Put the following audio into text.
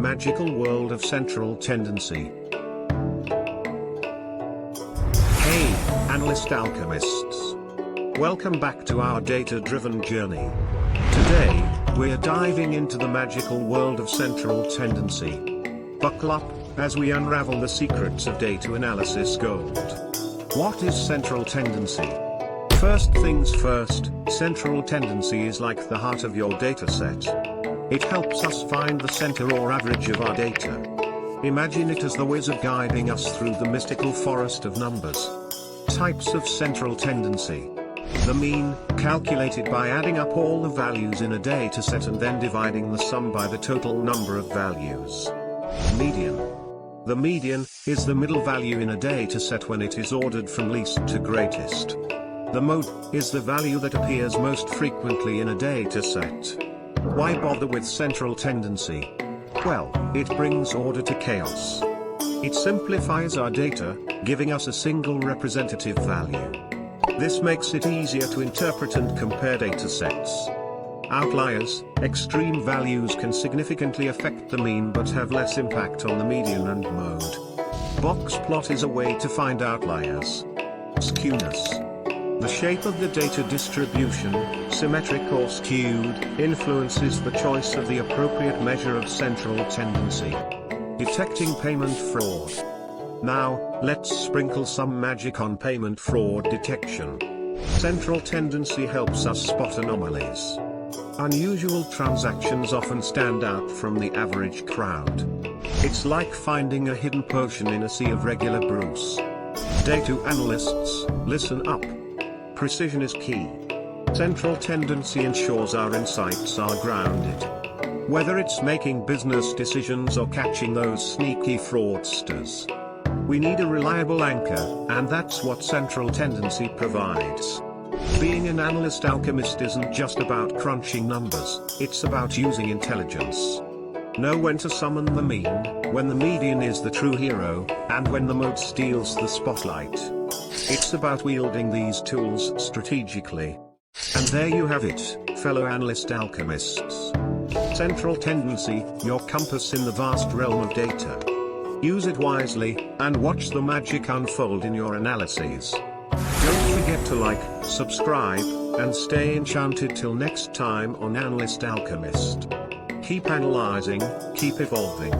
magical world of central tendency. Hey, Analyst Alchemists! Welcome back to our data-driven journey. Today, we're diving into the magical world of central tendency. Buckle up, as we unravel the secrets of data analysis gold. What is central tendency? First things first, central tendency is like the heart of your dataset. It helps us find the center or average of our data. Imagine it as the wizard guiding us through the mystical forest of numbers. Types of central tendency. The mean, calculated by adding up all the values in a dataset and then dividing the sum by the total number of values. Median. The median is the middle value in a dataset when it is ordered from least to greatest. The mode is the value that appears most frequently in a dataset. Why bother with central tendency? Well, it brings order to chaos. It simplifies our data, giving us a single representative value. This makes it easier to interpret and compare datasets. Outliers, extreme values can significantly affect the mean but have less impact on the median and mode. Box plot is a way to find outliers. Skewness. The shape of the data distribution, symmetric or skewed, influences the choice of the appropriate measure of central tendency. Detecting payment fraud. Now, let's sprinkle some magic on payment fraud detection. Central tendency helps us spot anomalies. Unusual transactions often stand out from the average crowd. It's like finding a hidden potion in a sea of regular brews. Data analysts, listen up. Precision is key. Central tendency ensures our insights are grounded. Whether it's making business decisions or catching those sneaky fraudsters, we need a reliable anchor, and that's what central tendency provides. Being an analyst alchemist isn't just about crunching numbers, it's about using intelligence. Know when to summon the mean, when the median is the true hero, and when the mode steals the spotlight. It's about wielding these tools strategically. And there you have it, fellow analyst alchemists. Central tendency, your compass in the vast realm of data. Use it wisely, and watch the magic unfold in your analyses. Don't forget to like, subscribe, and stay enchanted till next time on Analyst Alchemist. Keep analyzing, keep evolving.